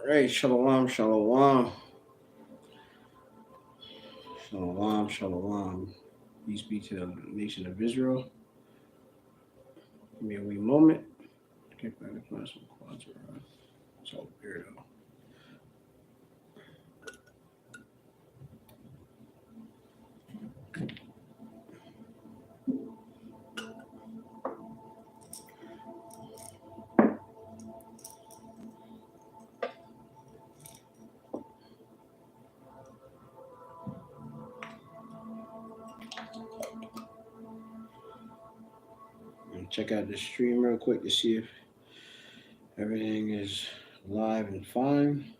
right, shalom, shalom, shalom, shalom. Peace be to the nation of Israel. Give me a wee moment. Get back to find some quads around. So weirdo. And check out the stream real quick to see if everything is live and fine.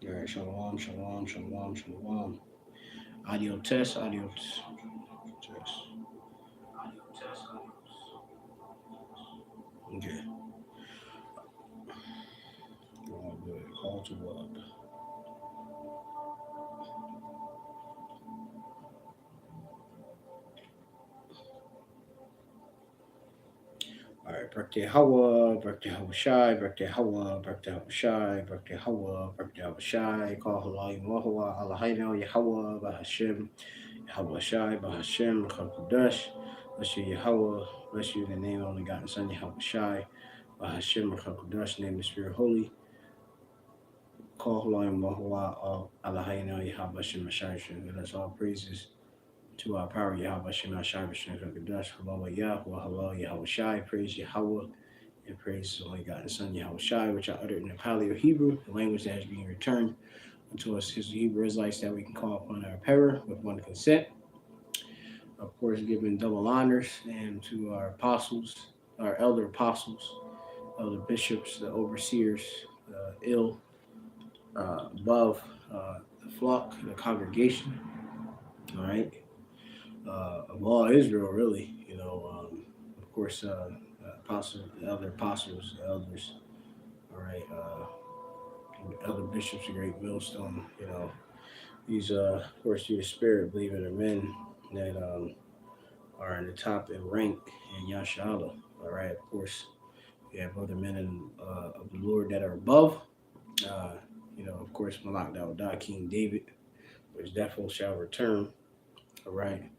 All right, shalom, shalom, shalom, shalom. Audio test, audio test. Okay. All good. Call to up. All right, birthday Hawa, birthday Hawa Shai, birthday Hawa, birthday Hawa Shai, birthday Hawa, birthday Hawa Shai, call Halayim Wahwa, Allahayno, Yahweh, Bahashim, Yahweh Shai, Bahashim, Chakudash, bless you, Yahweh, bless you in the name of only God and Son, Yahweh Shai, Bahashim, Chakudash, name the Spirit Holy, call Halayim Wahwa, Allahayno, Yahweh Shim, Shai, that's all praises to our power, Yahweh Shema Shai, B'Shem Chakudash, Halal Yahweh, Halal Yahweh Shai, praise Yahweh, and praise the only God and Son, Yahweh Shai, which I uttered in the Paleo Hebrew, the language that is being returned unto us, his Hebrew Israelites, that we can call upon our power with one consent. Of course, giving double honors and to our apostles, our elder apostles, elder bishops, the overseers, ill, above the flock, the congregation, all right, of all Israel, really, of course, apostles, the elder apostles, the elders, all right, elder bishops, a great millstone, these, of course, through the Spirit, believe it, are men that are in the top in rank in Yashala, all right, of course, we have other men of the Lord that are above, uh, of course, Malak Dawudah, King David, which definitely shall return, all right,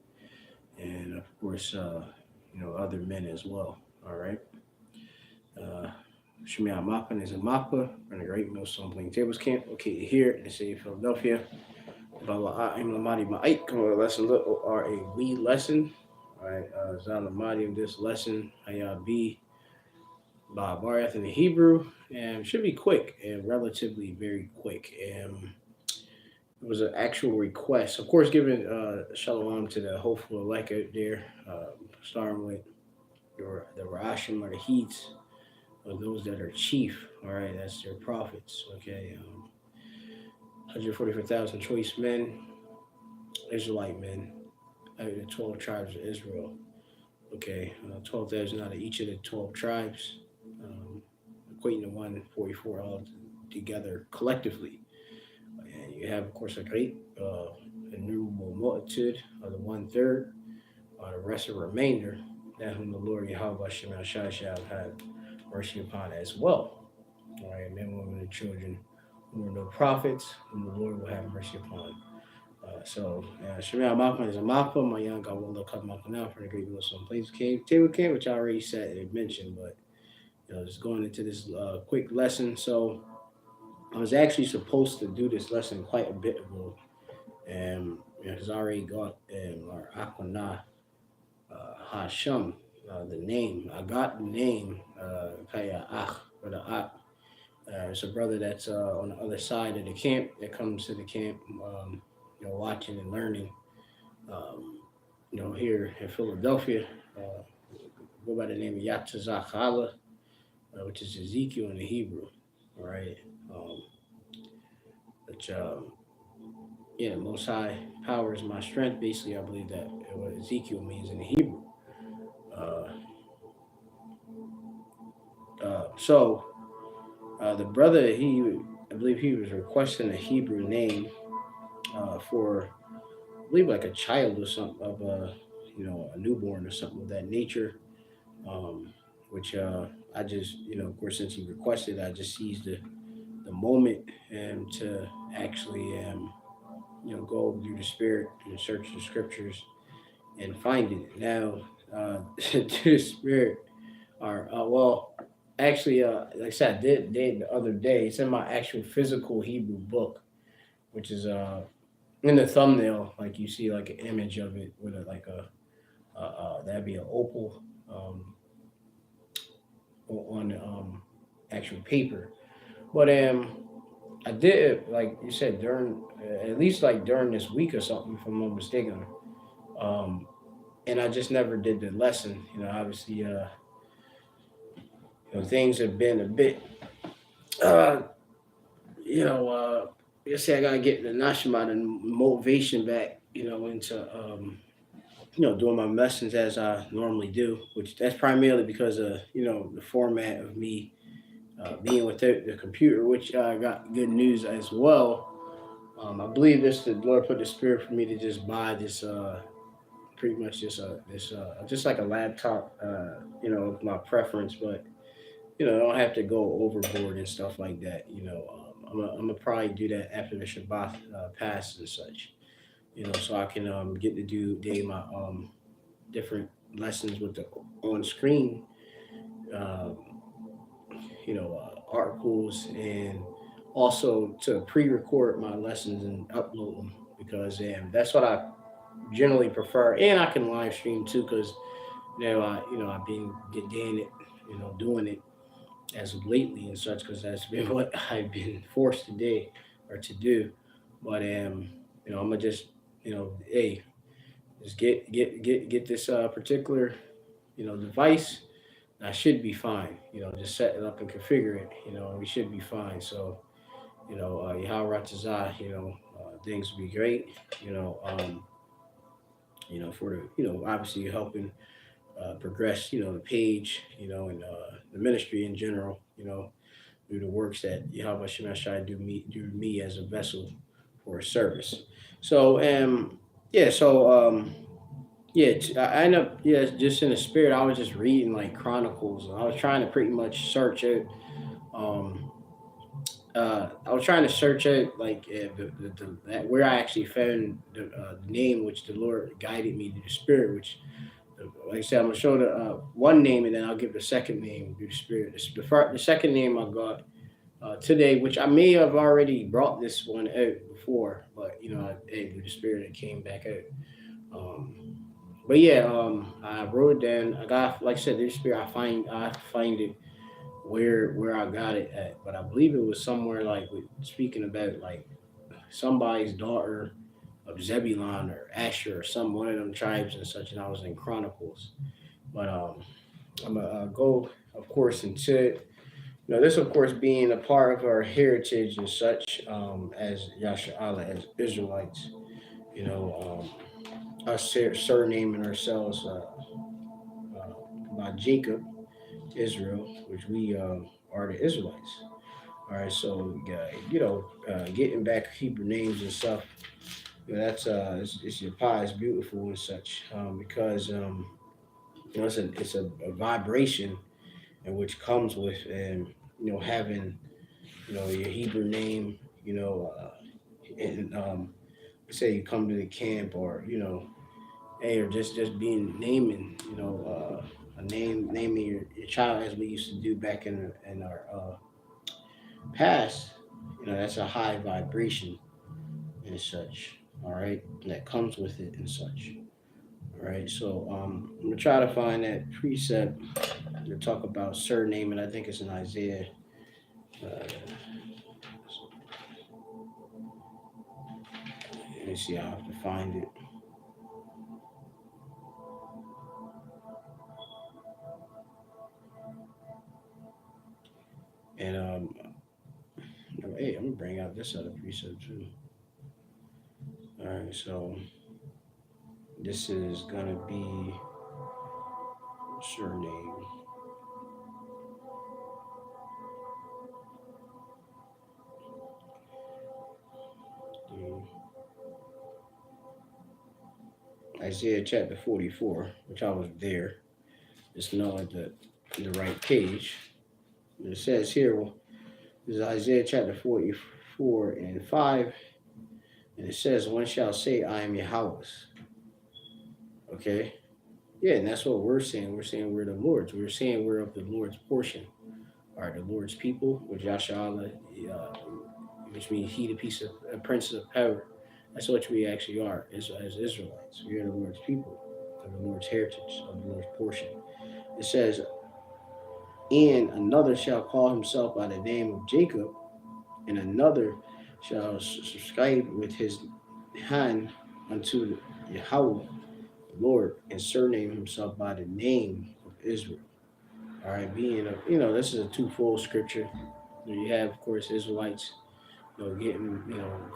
and of course, other men as well, all right. Shemiah Mappa is a Mappa from the Great Millstone Playing Tables Camp located here in the city of Philadelphia. I'm Lamadi Ma'ik, lesson or a wee lesson. All right, Zan Lamadi of this lesson, Hayah B. By Bariath in the Hebrew, and should be quick and relatively very quick. And it was an actual request, of course, giving shalom to the hopeful elect out there, starting with the Rashim or the Heats, or those that are chief, all right, that's their prophets, okay. 144,000 choice men, Israelite men, out of the 12 tribes of Israel, okay. 12,000 out of each of the 12 tribes, equating to 144 all together collectively. And you have, of course, a great innumerable multitude of the 1/3, the rest of the remainder, that whom the Lord Yahweh Shema Shai shall have mercy upon as well. All right, men, women, and children who are no prophets, whom the Lord will have mercy upon. Shemel Malcolm is a Malcolm. My young God will look up Malcolm now for the Great Millstone Plains Cave Table Camp, which I already said and mentioned, but just going into this quick lesson. So I was actually supposed to do this lesson quite a bit ago, and it's already got our Akwana Hashem, the name. I got the name Kaya Ach, or the Ak. It's a brother that's on the other side of the camp that comes to the camp, watching and learning. Here in Philadelphia, go by the name of Yatzazakala, which is Ezekiel in the Hebrew, all right? Which yeah, the Most High power is my strength. Basically, I believe that what Ezekiel means in the Hebrew. Uh, the brother, I believe he was requesting a Hebrew name for, I believe, like a child or something of a, a newborn or something of that nature. Um, which I just, of course, since he requested, I just seized the moment to actually, go through the spirit and search the scriptures and find it. Now, to the spirit, or well, actually, like I said, I did the other day. It's in my actual physical Hebrew book, which is in the thumbnail. Like you see, like an image of it with that'd be an opal on the actual paper. But I did it like you said during at least like during this week or something, if I'm not mistaken. Um, and I just never did the lesson. Obviously, things have been a bit, uh, you know, uh, I say I gotta get the nashima and motivation back, into doing my lessons as I normally do, which that's primarily because of the format of me being with the computer, which I got good news as well. I believe the Lord put the spirit for me to just buy this pretty much just like a laptop, of my preference, but I don't have to go overboard and stuff like that. I'm gonna probably do that after the Shabbat passes and such. So I can get to do my different lessons with the on screen, um, articles, and also to pre-record my lessons and upload them because that's what I generally prefer. And I can live stream too because I've been getting it, doing it as of lately and such because that's been what I've been forced to do or to do. But I'm gonna just hey, just get this particular device. I should be fine. Just set it up and configure it. We should be fine. So Yahweh Ratazah, things will be great. You know, um, for the obviously helping progress the page and the ministry in general. Through the works that Yahweh Shemashai do me as a vessel for a service. So yeah, so yeah, I end up just in the spirit. I was just reading like Chronicles, and I was trying to pretty much search it. Um, I was trying to search it like where I actually found the name which the Lord guided me to the spirit, which like I said, I'm gonna show the one name and then I'll give the second name through the spirit. The second name I got today, which I may have already brought this one out before, but through the spirit it came back out. Um, but yeah, I wrote it down. I got, like I said, this spirit. I find it where I got it at, but I believe it was somewhere like speaking about like somebody's daughter of Zebulon or Asher or some one of them tribes and such, and I was in Chronicles. But I'm gonna go, of course, into it. This, of course, being a part of our heritage and such, as Yasha'Allah, as Israelites, us surnaming ourselves uh, by Jacob, Israel, which we are the Israelites. All right, so getting back Hebrew names and stuff, that's it's your pie is beautiful and such, because it's a vibration and which comes with having your Hebrew name, and say you come to the camp or or just being naming a naming your child as we used to do back in our past. That's a high vibration and such. All right, that comes with it and such. All right, so I'm gonna try to find that precept to talk about surname, and I think it's in Isaiah. Let me see. I have to find it. And hey, I'm gonna bring out this other precept too. All right, so this is gonna be surname. Mm, Isaiah chapter 44, which I was there. It's not at the right page. It says here, well, this is Isaiah chapter 44 and 5, and it says, "One shall say, I am Yahweh's." Okay? Yeah, and that's what we're saying. We're saying we're the Lord's. We're saying we're of the Lord's portion. All right, the Lord's people, with Yasharala, which means he, the piece of prince of power. That's what we actually are as Israelites. We are the Lord's people, of the Lord's heritage, of the Lord's portion. It says, and another shall call himself by the name of Jacob, and another shall subscribe with his hand unto Yahweh, the Lord, and surname himself by the name of Israel. All right, being a, this is a twofold scripture. You have, of course, Israelites, getting,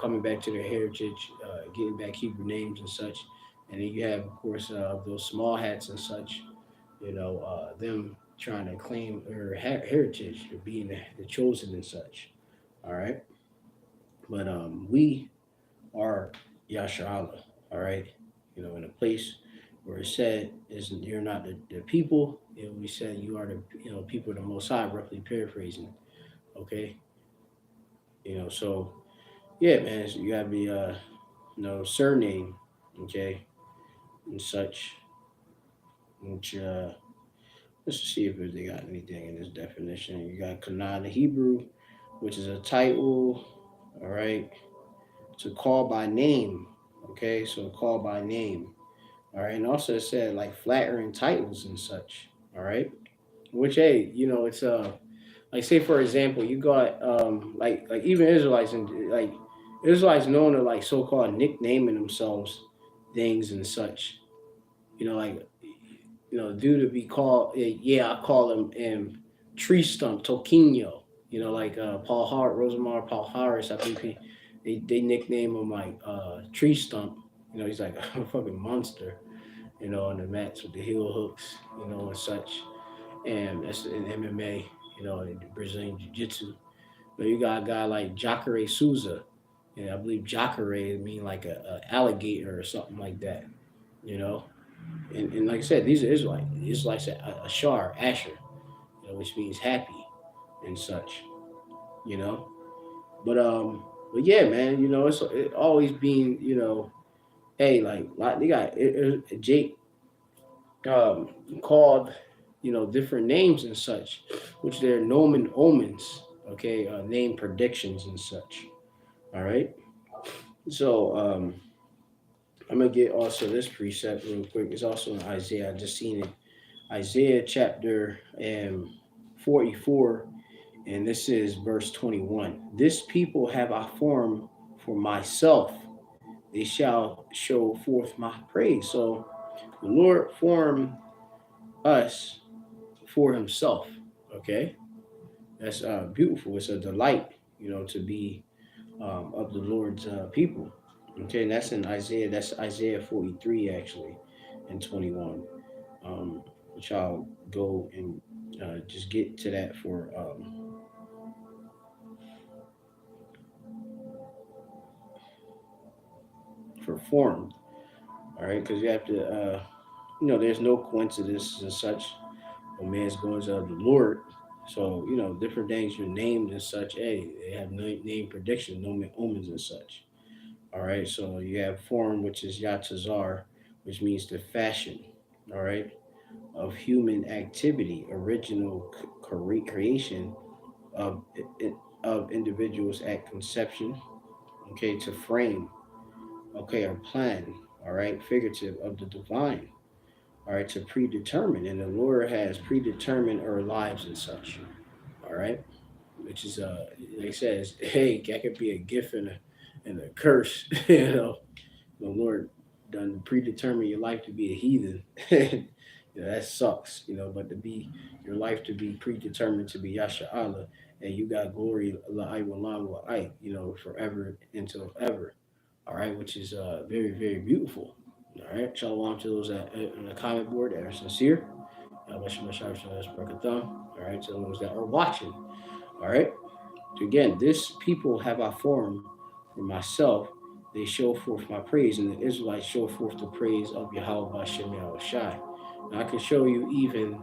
coming back to their heritage, getting back Hebrew names and such. And then you have, of course, those small hats and such, them trying to claim their heritage, or being the chosen and such. All right. But we are Yasharala, all right? In a place where it said is you're not the people, we said you are the people of the Most High, roughly paraphrasing, okay? So yeah, man, so you gotta be surname, okay, and such. Which let's see if they got anything in this definition. You got Kanaan Hebrew, which is a title, all right, to call by name, okay, so call by name. All right, and also it said like flattering titles and such. All right, which hey, it's like say for example, you got like even Israelites and like Israelites known to like so called nicknaming themselves things and such. Like due to be called yeah, I call him tree stump Toquinho. Like Paul Hart, Rosamar Paul Harris. I think they nickname him like tree stump. He's like a fucking monster, on the mats with the heel hooks, and such. And that's in MMA, in Brazilian Jiu Jitsu. But you got a guy like Jacare Souza, and I believe Jacare mean like a alligator or something like that, you know. And like I said, these are Israelites. Israelites are Ashar, Asher, which means happy and such, you know. But yeah, man, it always been, hey, like they got Jake called, different names and such, which they're nomen omens, okay, name predictions and such. All right. So I'm gonna get also this precept real quick. It's also in Isaiah. I just seen it. Isaiah chapter 44, and this is verse 21. This people have I formed for myself. They shall show forth my praise. So the Lord formed us for himself. Okay, that's beautiful. It's a delight, to be of the Lord's people. Okay, and that's in Isaiah. That's Isaiah 43 actually, and 21. Um, which I'll go and just get to that for formed. All right, because you have to. There's no coincidence and such. A man's goings of the Lord. So, different things you're named and such. Hey, they have name prediction, no omens and such. All right. So you have form, which is Yatazar, which means the fashion. All right. Of human activity, original creation of of individuals at conception. Okay, to frame. Okay, or plan. All right, figurative of the divine. All right, to predetermine, and the Lord has predetermined our lives and such. All right, which is like I said, hey, that could be a gift and a curse. The Lord done predetermined your life to be a heathen. That sucks. But to be your life to be predetermined to be Yasha Allah, and you got glory la'ai wa forever until ever. all right, which is very, very beautiful. All right, shalom to those on the comment board that are sincere. All right, to those that are watching. All right, again, this people have I formed for myself. They show forth my praise, and the Israelites show forth the praise of Yahweh Bashem Yahweh Shai. And I can show you even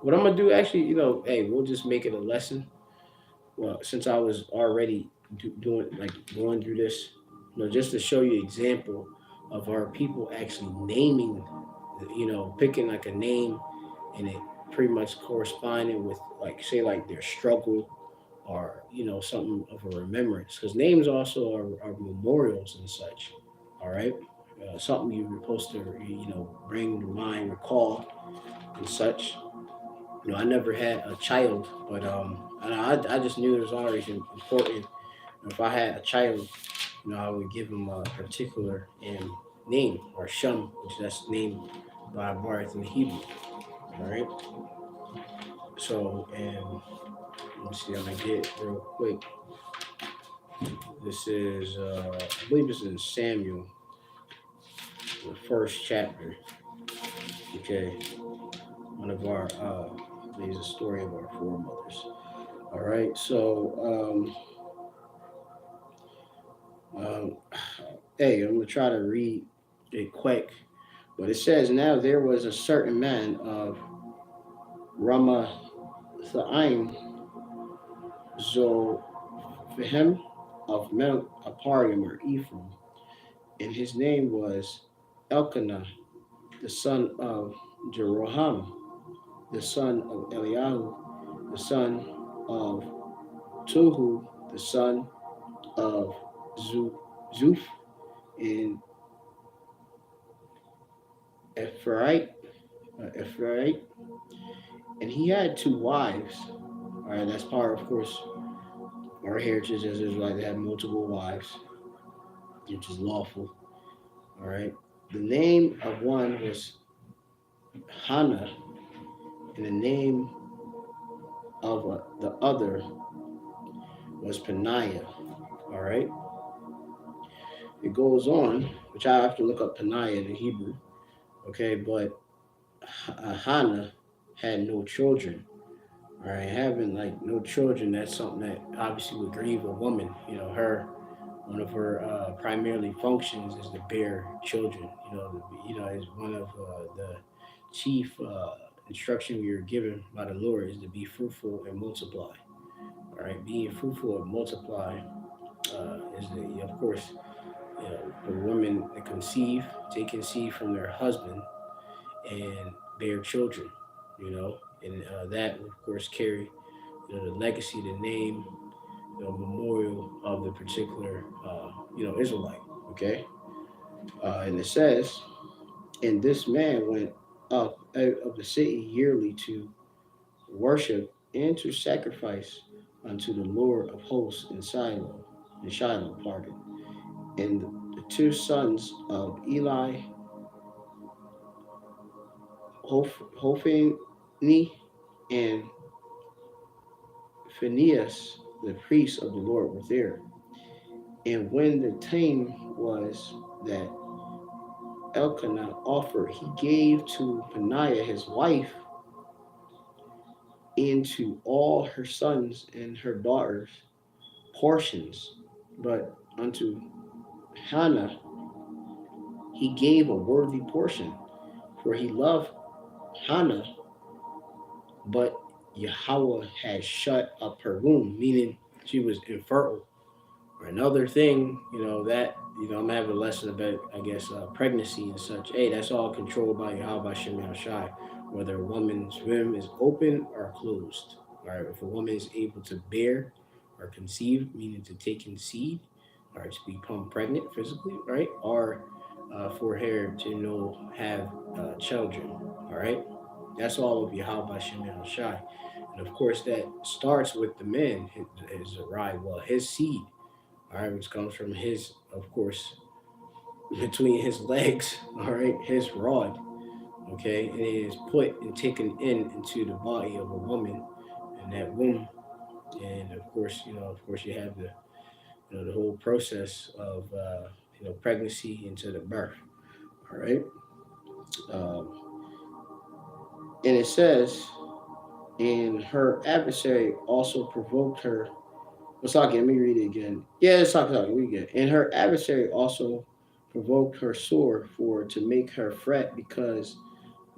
what I'm gonna do. Actually, hey, we'll just make it a lesson. Well, since I was already doing like going through this, just to show you example of our people actually naming, picking like a name, and it pretty much corresponding with like say like their struggle or something of a remembrance, because names also are memorials and such. All right, something you're supposed to bring to mind, recall, and such. I never had a child, but I just knew it was always important. If I had a child, I would give him a particular name or shum, which that's named by birth in Hebrew. All right. So, and let me see, I'm gonna get real quick. This is, I believe it's in Samuel, the first chapter. Okay, one of our, there's a story of our foremothers. All right, so Um, hey, I'm gonna try to read it quick, but it says now there was a certain man of Ramathaim Zophim of Mount Aparim or Ephraim, and his name was Elkanah, the son of Jeroham, the son of Eliahu, the son of Tuhu, the son of Zuph, and Ephraite, and he had two wives. All right, that's part, of course, our heritage as Israelites. They have multiple wives, which is lawful. All right. The name of one was Hannah, and the name of the other was Peniah. All right. It goes on, which I have to look up Peniah in Hebrew. Okay, but Hannah had no children. All right, having like no children, that's something that obviously would grieve a woman. Her one of her primarily functions is to bear children. Is one of the chief instruction we are given by the Lord is to be fruitful and multiply. All right, being fruitful and multiply is the, of course, the women that conceive, take conceive from their husband and bear children. And that of course carry the legacy, the name, memorial of the particular, Israelite. Okay, and it says, and this man went up out of the city yearly to worship and to sacrifice unto the Lord of hosts in Shiloh, pardon. And the two sons of Eli, Hophni and Phinehas, the priests of the Lord, were there. And when the time was that Elkanah offered, he gave to Peniah his wife and to all her sons and her daughters portions, but unto Hannah he gave a worthy portion, for he loved Hannah, but Yahweh had shut up her womb, meaning she was infertile. Or another thing, that I'm having a lesson about, I guess, pregnancy and such. Hey, that's all controlled by Yahweh Shem Shai, whether a woman's womb is open or closed. All right, if a woman is able to bear or conceive, meaning to take in seed, or to become pregnant physically, right, or for her to have children. All right, that's all of Yahweh Shem Shai, and of course that starts with the man, his right, well, his seed, all right, which comes from his, of course, between his legs, all right, his rod, okay, and it is put and taken into the body of a woman in that womb, and of course, you have the, the whole process of pregnancy into the birth. All right. Um, and it says, and her adversary also provoked her. Let's talk again. Let me read it again. Yeah, let's talk. We get. And her adversary also provoked her sore for to make her fret because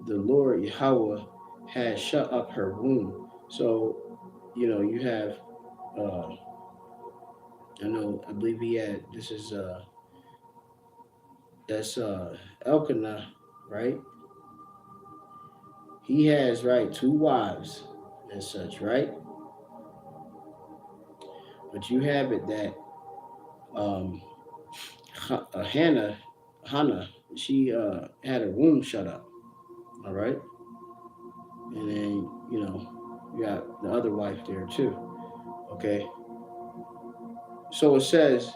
the Lord Yahweh had shut up her womb. So, you have, uh, I believe he had, this is, that's Elkanah, right? He has, right, two wives and such, right? But you have it that um, Hannah, she had her womb shut up, all right? And then, you got the other wife there too, okay? So it says,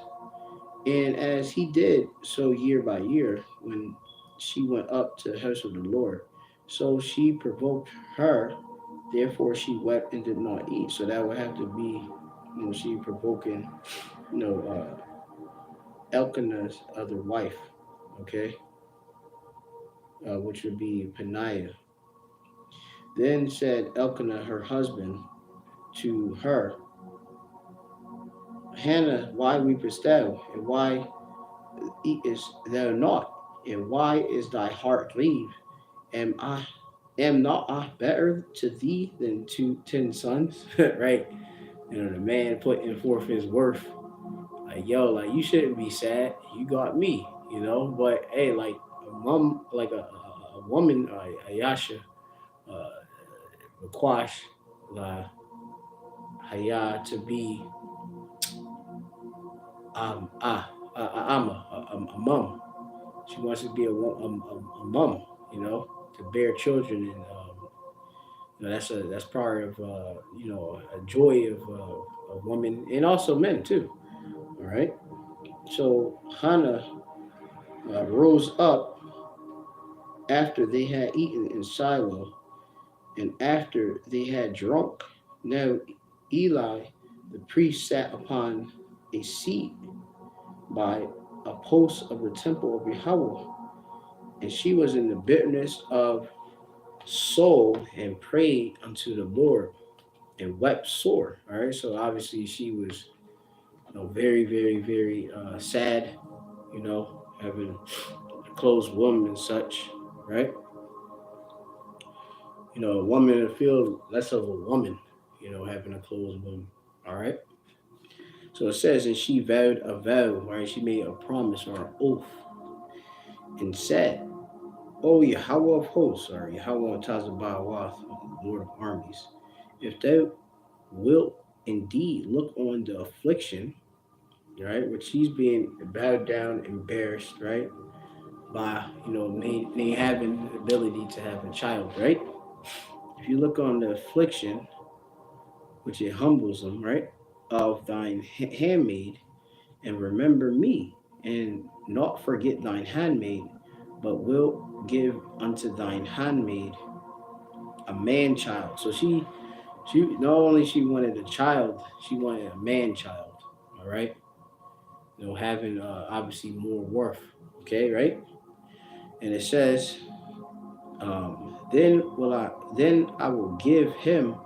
and as he did so year by year, when she went up to the house of the Lord, so she provoked her, therefore she wept and did not eat. So that would have to be, she provoking, you know, Elkanah's other wife, okay, which would be Peniah. Then said Elkanah, her husband, to her, Hannah, why weepest thou, and why eatest thou not? And why is thy heart grieved? Am not I better to thee than to 10 sons? Right? The man putting forth his worth. Like, yo, like you shouldn't be sad. You got me. But hey, like a mom, like a woman, Ayasha, uh, Makwash, la Haya to be I'm a mom. She wants to be a mom, to bear children, and that's part of a joy of women and also men too. All right. So Hannah rose up after they had eaten in Shiloh, and after they had drunk. Now Eli, the priest, sat upon a seat by a post of the temple of Yahweh, and she was in the bitterness of soul and prayed unto the Lord and wept sore. All right, so obviously she was, very, very, very sad. Having a closed womb and such, right? A woman to feel less of a woman, having a closed womb. All right. So it says, and she vowed a vow, right? She made a promise or an oath and said, "O Yahweh of hosts, or Yahweh Tazabawath, Lord of armies, if thou wilt indeed look on the affliction, right, which she's being bowed down, embarrassed, right, by, me having the ability to have a child, right? If you look on the affliction, which it humbles them, right, of thine handmaid, and remember me, and not forget thine handmaid, but wilt give unto thine handmaid a man child." So she not only she wanted a child, she wanted a man child. All right, having obviously more worth. Okay, right? And it says, then I will give him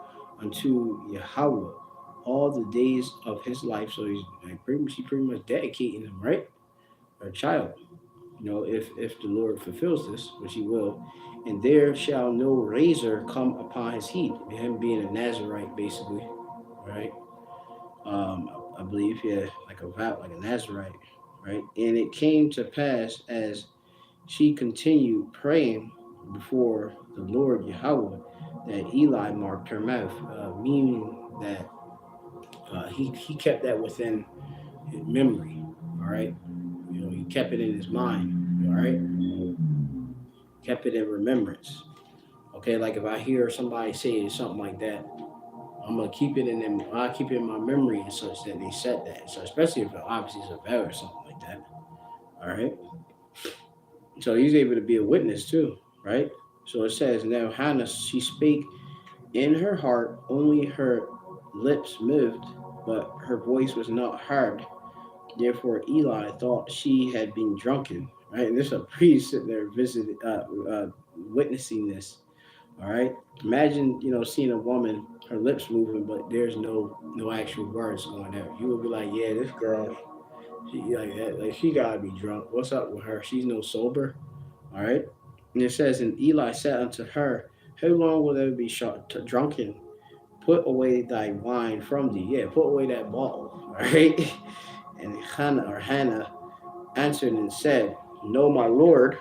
unto Yahweh all the days of his life. So he's like pretty much dedicating him, right? Or child. If the Lord fulfills this, which he will, and there shall no razor come upon his head. Him being a Nazarite, basically, right? I believe, yeah, like a vow, like a Nazarite, right? And it came to pass as she continued praying before the Lord Yahweh that Eli marked her mouth, meaning that he kept that within his memory, all right? He kept it in his mind, all right? Kept it in remembrance. Okay, like if I hear somebody say something like that, I'm gonna keep it in them. I keep it in my memory and such that they said that. So especially if it obviously is a vow or something like that. All right. So he's able to be a witness too, right? So it says, now Hannah, she spake in her heart, only her lips moved, but her voice was not heard. Therefore, Eli thought she had been drunken. Right, and there's a priest sitting there witnessing this. All right, imagine seeing a woman, her lips moving, but there's no actual words going out. You would be like, yeah, this girl, she like that, like she gotta be drunk. What's up with her? She's no sober. All right, and it says, and Eli said unto her, how long will thou be drunken? Put away thy wine from thee. Yeah, put away that bottle. All right. And Hannah answered and said, no, my lord.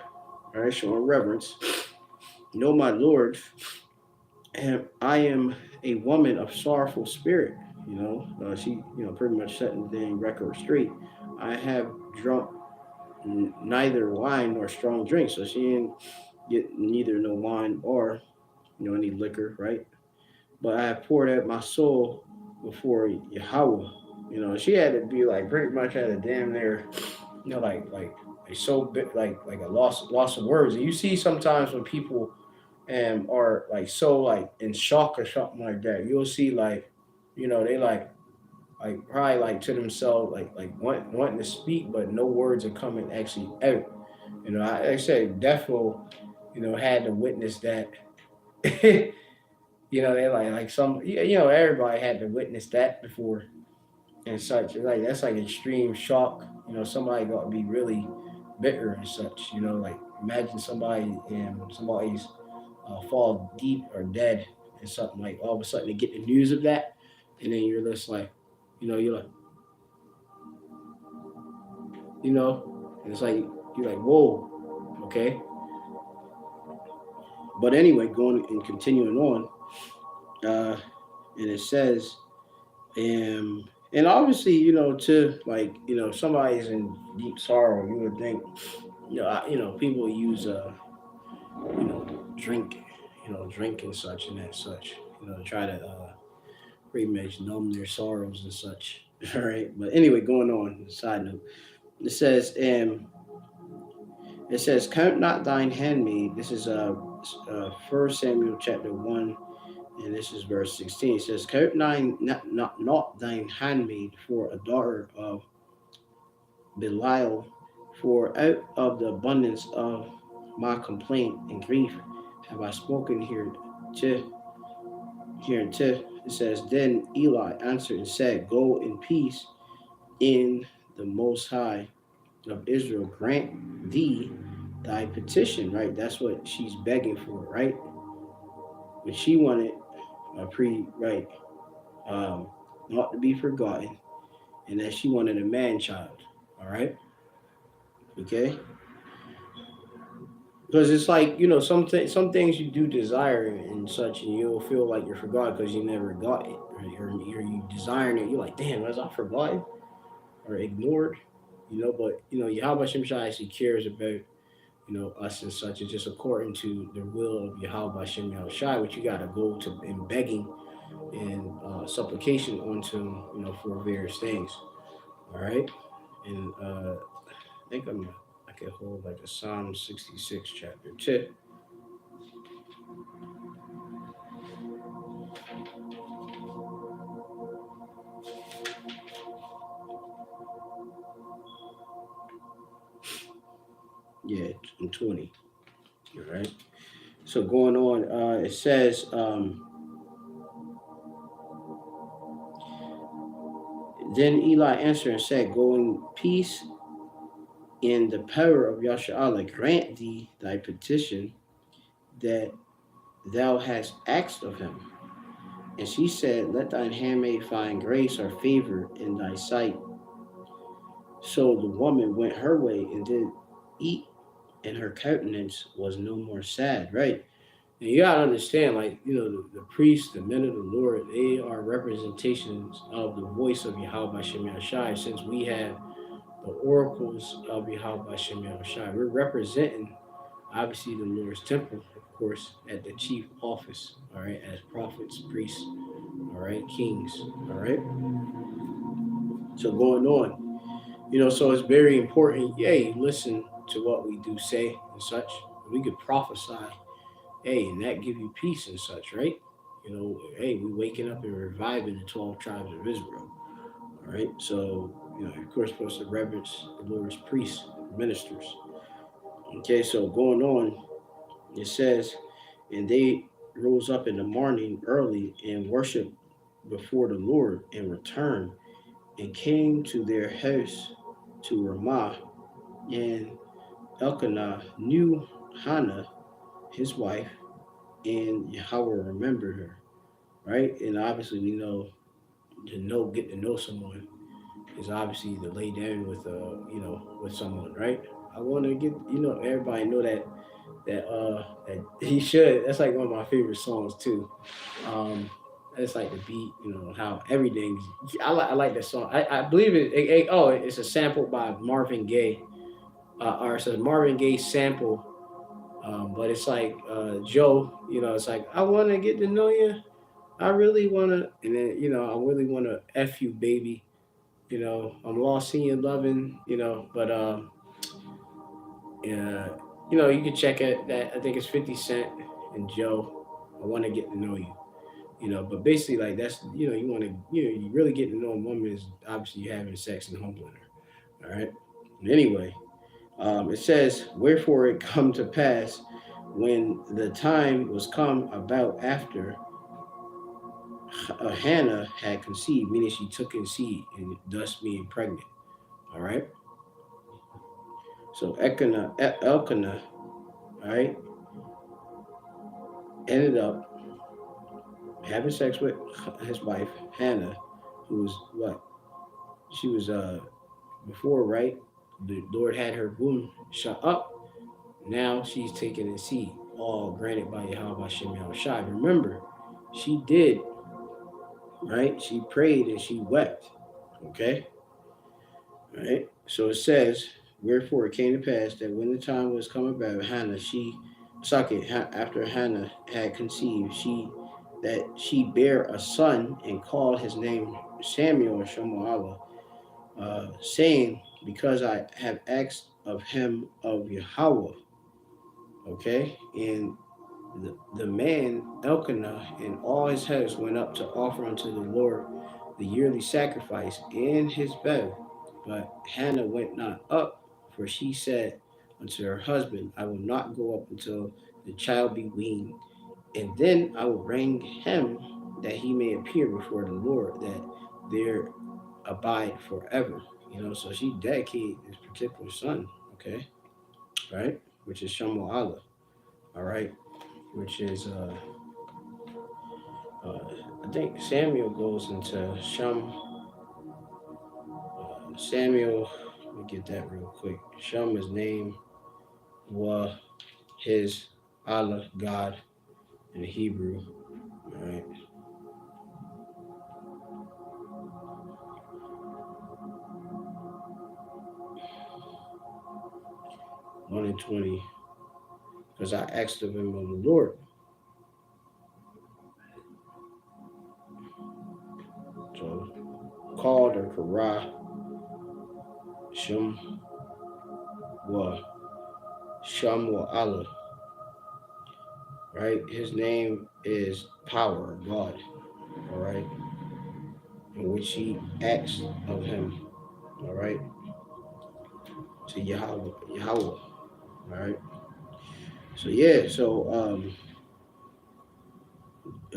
All right, showing reverence. No, my lord, and I am a woman of sorrowful spirit. She, pretty much setting the thing record straight. I have drunk neither wine nor strong drink. So she didn't get neither no wine or, any liquor, right? But I have poured out my soul before Yahweh. She had to be like pretty much at a damn near, like so bit like a loss of words. And you see sometimes when people are like so like in shock or something like that, you'll see like, they like probably like to themselves wanting to speak, but no words are coming actually out. I said Defo, had to witness that. They like some, everybody had to witness that before and such. Like that's like extreme shock. Somebody got to be really bitter and such. Like imagine somebody's fall deep or dead and something, like all of a sudden they get the news of that, and then you're just like, you're like, and it's like you're like, whoa, okay. But anyway, going and continuing on, uh, and it says, and obviously, to like, somebody's in deep sorrow, you would think, people use drink, drink and such and that such, to try to pretty much numb their sorrows and such. All right. But anyway, going on. Side note, it says, count not thine handmaid. This is 1 Samuel chapter 1, and this is verse 16. It says, count not thine handmaid for a daughter of Belial, for out of the abundance of my complaint and grief have I spoken hereunto. It says, then Eli answered and said, go in peace, in the Most High of Israel grant thee thy petition. Right, that's what she's begging for, right? But she wanted a right, um, not to be forgotten, and that she wanted a man child. All right, okay. Because it's like, some things you do desire and such, and you'll feel like you're forgotten because you never got it, right? Or you desiring it, you're like, damn, was I forgotten or ignored? But Yahweh Shem Shai actually cares about us and such. It's just according to the will of Yahweh Shem Shai, which you got to go to in begging and supplication onto him, for various things. All right, and I think I can hold like a Psalm 66 chapter 2. Yeah, and 20. All right. So going on, it says, then Eli answered and said, go in peace, in the power of Yasha grant thee thy petition that thou hast asked of him. And she said, let thine handmaid find grace or favor in thy sight. So the woman went her way and did eat, and her countenance was no more sad. Right. And you gotta understand, like, the priests, the men of the Lord, they are representations of the voice of Yahweh Shem Shai. Since we have the oracles of Yahweh Shem Shai, we're representing obviously the Lord's temple, of course, at the chief office, all right, as prophets, priests, all right, kings, all right. So going on, so it's very important. Yay, listen to what we do say and such. We could prophesy, hey, and that give you peace and such, right? Hey, we waking up and reviving the 12 tribes of Israel. All right. So, of course, supposed to reverence the Lord's priests, ministers. Okay, so going on, it says, and they rose up in the morning early and worshiped before the Lord and returned and came to their house to Ramah. And Elkanah knew Hannah, his wife, and Yahweh remembered her. Right? And obviously, we know get to know someone is obviously to lay down with with someone, right? I want to get everybody know that he should. That's like one of my favorite songs too. Um, it's like the beat, how everything's. I like that song. I believe it's a sample by Marvin Gaye, or it's a Marvin Gaye sample. But it's like Joe, it's like I want to get to know you. I really want to, and then I really want to f you, baby. I'm lost in your loving. But yeah, you can check it. That I think it's 50 Cent and Joe. I want to get to know you. But basically, like that's you want to you really get to know a woman is obviously you having sex and humbling her. All right. Anyway, it says, "Wherefore it come to pass when the time was come about after Hannah had conceived, meaning she took in seed and thus being pregnant." All right. So Elkanah, all right, ended up having sex with his wife Hannah, who was what she was before, right? The Lord had her womb shut up. Now she's taking in seed, all granted by Yahweh Shem Shai. Remember, she did, right? She prayed and she wept. Okay? Right? So it says, wherefore it came to pass that when the time was come about Hannah, after Hannah had conceived, she bare a son and called his name Samuel or Shemuel, saying, because I have asked of him of Yahweh. Okay? And the man Elkanah and all his house went up to offer unto the Lord the yearly sacrifice in his bed. But Hannah went not up, for she said unto her husband, I will not go up until the child be weaned, and then I will bring him that he may appear before the Lord, that there abide forever. So she dedicated this particular son, okay, right, which is Shamu Allah, all right, which is uh, I think Samuel goes into Samuel. Let me get that real quick. Shem is name, Wa his Allah God in Hebrew. All right, 1 and 20. Because I asked of him of the Lord. So called or Kara Shem Wa Shem Wa Allah. Right? His name is power, God. All right. In which he asked of him. All right. To Yahweh. All right. So yeah,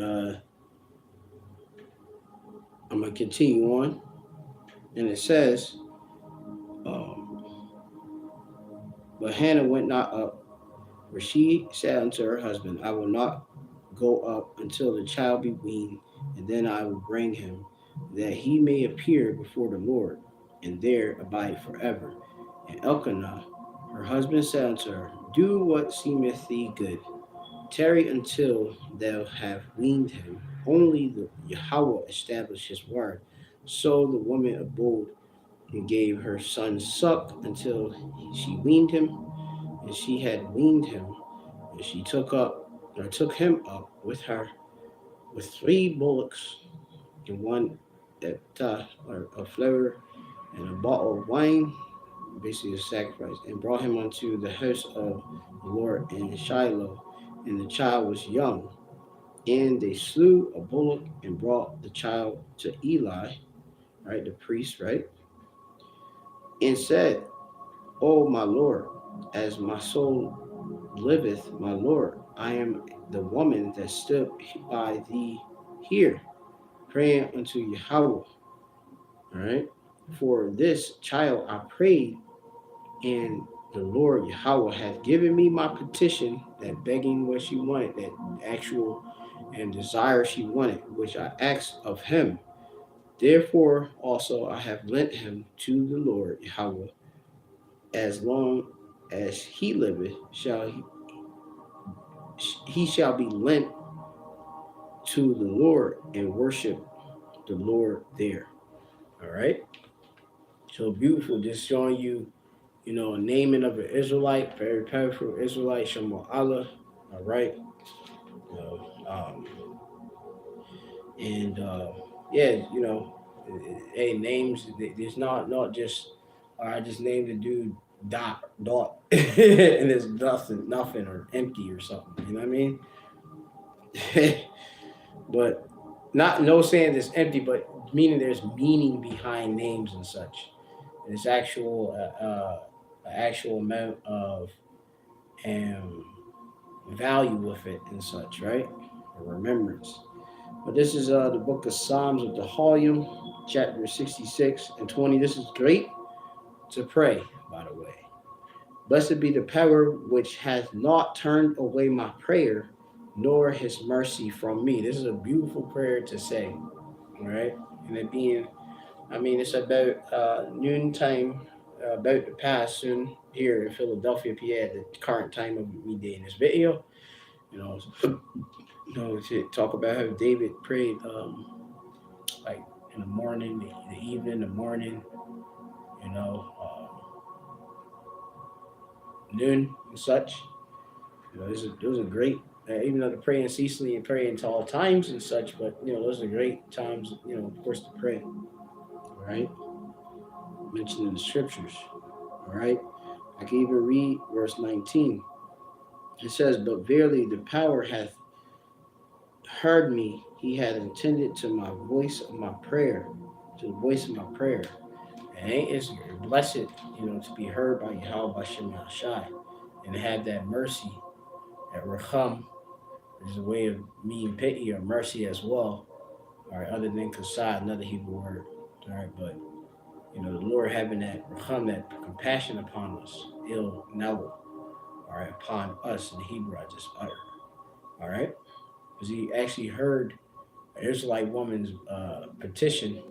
uh I'm gonna continue on. And it says, um, but Hannah went not up, for she said unto her husband, I will not go up until the child be weaned, and then I will bring him, that he may appear before the Lord, and there abide forever. And Elkanah, her husband, said unto her, do what seemeth thee good. Tarry until thou have weaned him. Only the Yahweh established his word. So the woman abode and gave her son suck until she weaned him, and she had weaned him, and she took him up with her with 3 bullocks and one or a flour and a bottle of wine, basically a sacrifice, and brought him unto the house of the Lord in Shiloh. And the child was young. And they slew a bullock and brought the child to Eli, right, the priest, right? and said, O my Lord, as my soul liveth, my Lord, I am the woman that stood by thee here, praying unto Yahweh. All right. For this child I prayed, and the Lord Yahweh hath given me my petition, that begging what she wanted, that actual and desire she wanted, which I asked of him. Therefore also I have lent him to the Lord Yahweh. As long as he liveth, he shall be lent to the Lord and worship the Lord there. All right. So beautiful. Just showing you, a naming of an Israelite, very powerful Israelite, Shema Allah. All right. You know, and yeah, hey, names. There's not just. I just named the dude dot, and there's nothing or empty or something. You know what I mean? But not no saying it's empty, but meaning there's meaning behind names and such. There's actual amount of um, value with it and such, right? A remembrance. But this is the book of Psalms of the Volume, chapter 66 and 20. This is great to pray, by the way. Blessed be the power which hath not turned away my prayer, nor his mercy from me. This is a beautiful prayer to say, right? And it being, it's about noontime, about to pass soon here in Philadelphia, PA, at the current time of me doing this video. So, to talk about how David prayed, like in the morning, the evening, the morning, you know, noon and such. Those are great. Even though to pray unceasingly and pray into all times and such, but those are great times. Of course, to pray. All right, mentioned in the scriptures. All right, I can even read verse 19. It says, "But verily the power hath heard me; he had intended to my voice of my prayer, to the voice of my prayer." And it's blessed, to be heard by Yahweh Bashem Shai, and to have that mercy, that racham, which is a way of mean pity or mercy as well. All right, other than kasad, another Hebrew word. All right, but the Lord having that racham, that compassion upon us, il nawal, all right, upon us in the Hebrew I just uttered. All right, because he actually heard an Israelite woman's petition,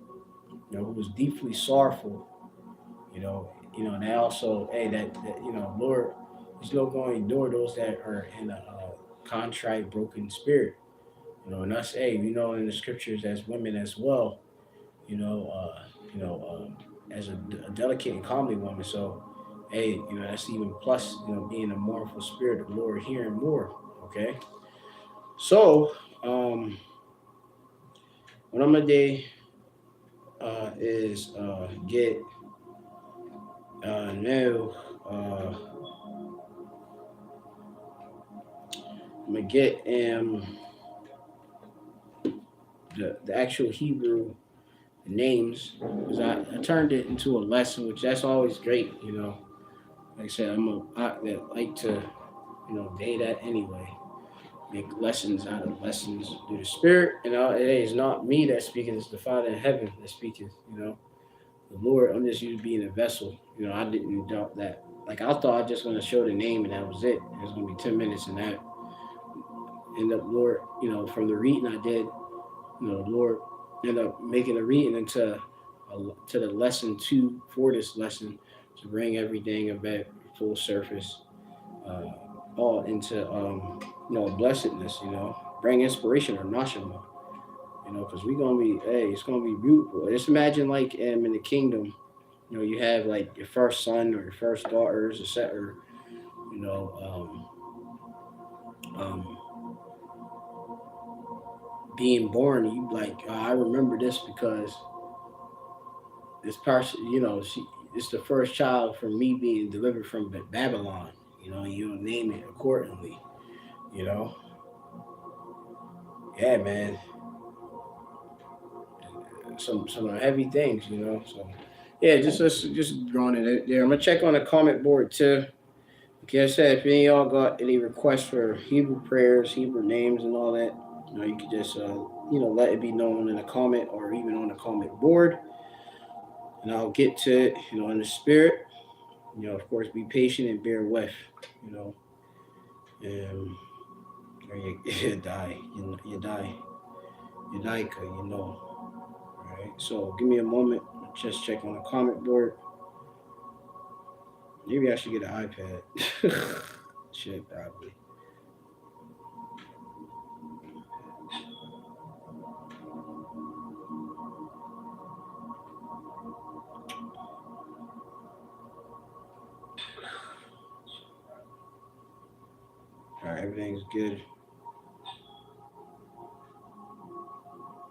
who was deeply sorrowful, and they also, hey, that Lord is no going to ignore those that are in a contrite, broken spirit, and us, hey, in the scriptures as women as well, you know, uh, as a delicate and comely woman. So, hey, that's even plus, being a mournful spirit of the Lord hearing more. Okay, so what I'm gonna do is get now. I'm gonna get the actual Hebrew names, because I turned it into a lesson, which that's always great. Like I said, that like to day that anyway. Make lessons out of lessons through the Spirit. It is not me that speaking; it's the Father in heaven that speaking. The Lord. I'm just used being a vessel. I didn't doubt that. Like I thought I just going to show the name and that was it. It was going to be 10 minutes and that. End up, Lord, from the reading I did, the Lord ended up making a reading to the lesson two for this lesson, to bring everything about full surface, uh, all into blessedness. Bring inspiration or nashama. Because we gonna be, hey, it's gonna be beautiful. Just imagine like in the kingdom, you have like your first son or your first daughters, etc. You know, um, being born, you like, I remember this because this person, it's the first child from me being delivered from Babylon. You name it accordingly. You know, yeah, man. Some heavy things. So Yeah, let's just drawing it there. I'm gonna check on the comment board too. Like I said, if any of y'all got any requests for Hebrew prayers, Hebrew names, and all that, you could just let it be known in a comment or even on the comment board, and I'll get to it, in the spirit. Of course, be patient and bear with, you know, and or you die, you die, you die, 'cause All right. So give me a moment. Just check on the comment board. Maybe I should get an iPad. Should probably. All right, everything's good.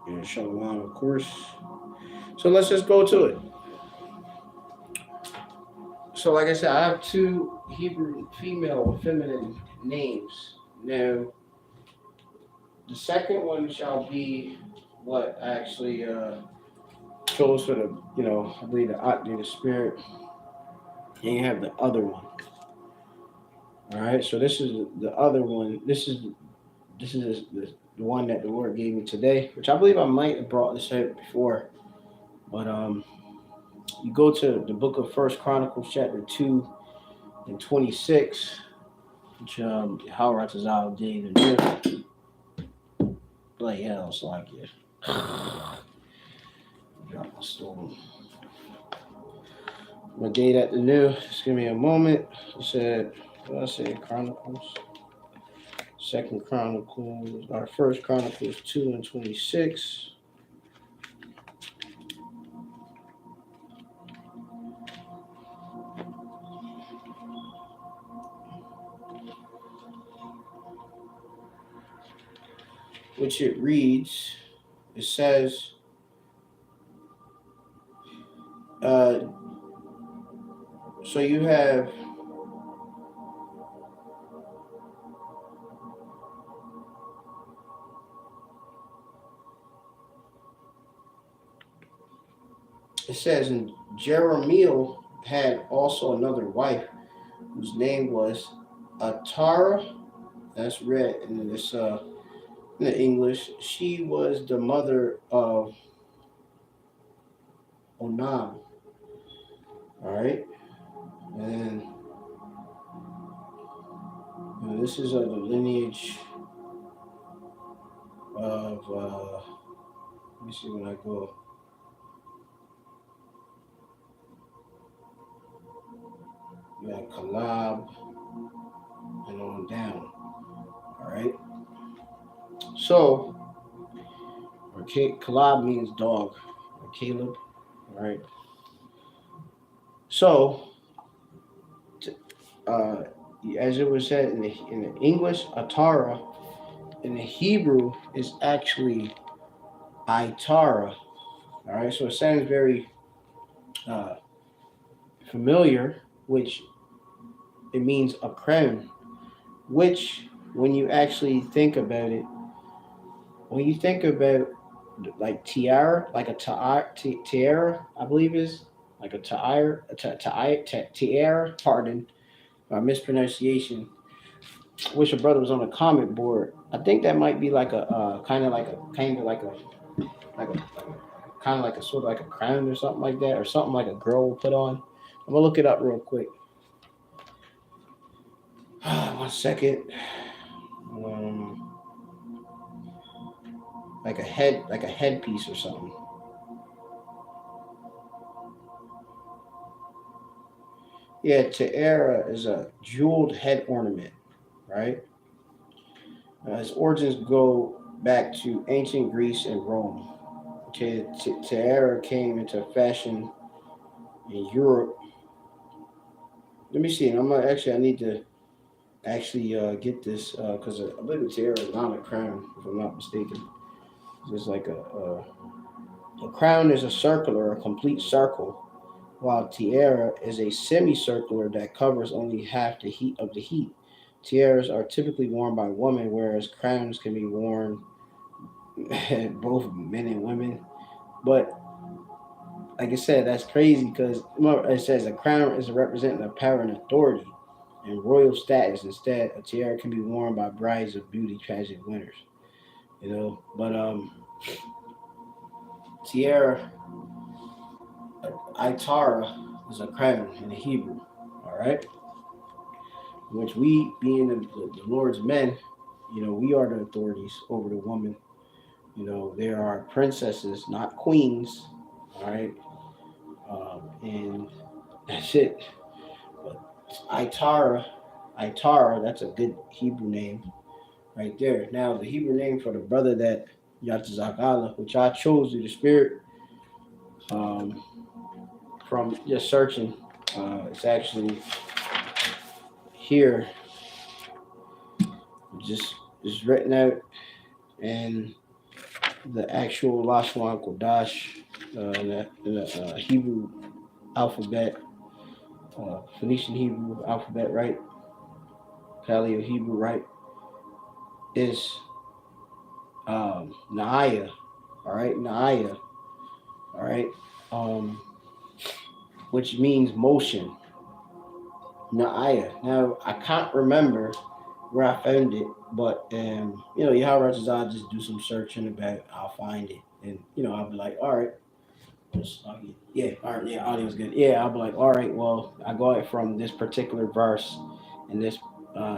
Yeah, Shalom, of course. So let's just go to it. So, like I said, I have two Hebrew female feminine names. Now, the second one shall be what I actually chose for the, I believe the Akdi, the spirit. And you have the other one. All right. So this is the other one. This is the one that the Lord gave me today, which I believe I might have brought this out before. But you go to the book of First Chronicles, chapter 2 and 26, which Howard Tazal did the like hell, it's like it. Drop my stool. My date at the new. Just give me a moment. It said, what did I say? Chronicles. Second Chronicles, or First Chronicles 2 and 26. Which it reads, it says, so you have it says, and Jeremiel had also another wife whose name was Atara. That's read in this in the English. She was the mother of Onam. All right, and this is of the lineage of. Let me see when I go. You got Kalab and on down. All right. So, Kalab means dog, or Caleb. All right. So, uh, as it was said in the English, Atara, in the Hebrew is actually Itara. All right. So it sounds very uh, familiar, which it means a crown. Which, when you actually think about it, when you think about like tiara, like a tiara, I believe is like a tiara, tiara. Pardon my mispronunciation. Wish a brother was on a comment board. I think that might be like a like a kind of like a sort of like a crown or something like that, or something like a girl will put on. I'm gonna look it up real quick. 1 second. Um, like a headpiece or something. Yeah, tiara is a jeweled head ornament, right? Its origins go back to ancient Greece and Rome. Okay, tiara came into fashion in Europe. Let me see. I need to actually get this because I believe a tiara is not a crown, if I'm not mistaken. It's like a crown is a circular, a complete circle, while tiara is a semicircular that covers only half the heat of the heat. Tiaras are typically worn by women, whereas crowns can be worn both men and women. But like I said, that's crazy because it says a crown is representing the power and authority and royal status. Instead, a tiara can be worn by brides of beauty pageant winners. But tiara, itara, is a crown in the Hebrew. All right, which we, being the Lord's men, we are the authorities over the woman. There are princesses, not queens. All right, and that's it. But Itara, that's a good Hebrew name right there. Now, the Hebrew name for the brother that Yatazakala, which I chose to the spirit um, from just searching, it's actually here, just is written out, and the actual Lashwan Kodash in the Hebrew alphabet, Phoenician Hebrew alphabet, right? Paleo Hebrew, right? Is Naaya, all right? Naaya, all right? Um, which means motion. Naaya. Now, I can't remember where I found it, but Yahweh I'll just do some searching about it, I'll find it. And, I'll be like, all right, yeah, all right, yeah, audio's good. Yeah, I'll be like, all right, well, I got it from this particular verse, and this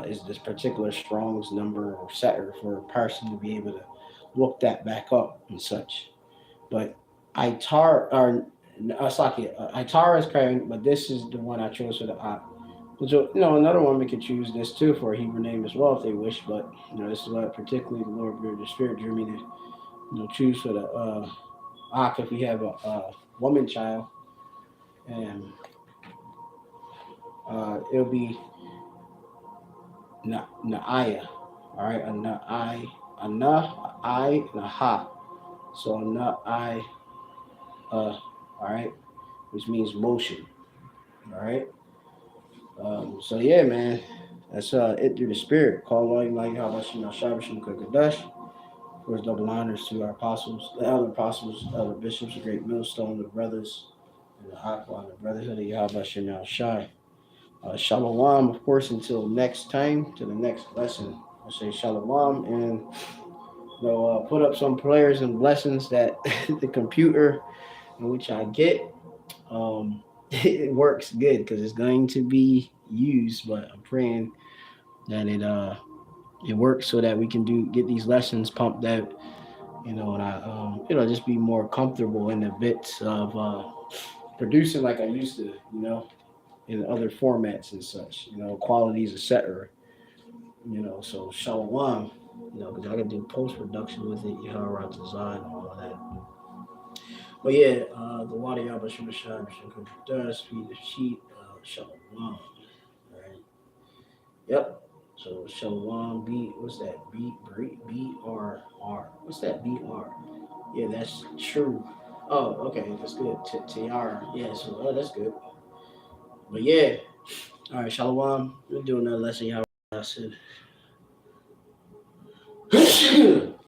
is this particular Strong's number or setter for a person to be able to look that back up and such. But Itara is current, but this is the one I chose for the op. So, another woman could choose this too for a Hebrew name as well if they wish, but this is what particularly the Spirit drew me to choose for the Ak if we have a woman child, and it'll be Naaya. All right, a I, and a Ha. So Naai, all right, which means motion. All right. So yeah, man, that's it through the spirit. Call all you like how about Shabashim Kukadash. Of course, double honors to our apostles, the apostles, elder bishops, the great millstone, the brothers, and the Aqua, and the brotherhood of Yahweh Shemel Shai. Shalom, of course, until next time, to the next lesson. I say shalom, and put up some prayers and blessings that the computer in which I get, it works good because it's going to be used. But I'm praying that it works so that we can get these lessons pumped out, and I just be more comfortable in the bits of producing like I used to, in other formats and such, qualities, etc. So shalom, because I can do post production with it, Yahara design, all of that. But yeah, the water Yabba Shimashai, does feed the sheep, shalom. All right. Yep. So shalom B, what's that? B R R. What's that BR? Yeah, that's true. Oh, okay, that's good. Tiara. Yeah, so that's good. But yeah, all right, shalom. We're doing another lesson, y'all. I said.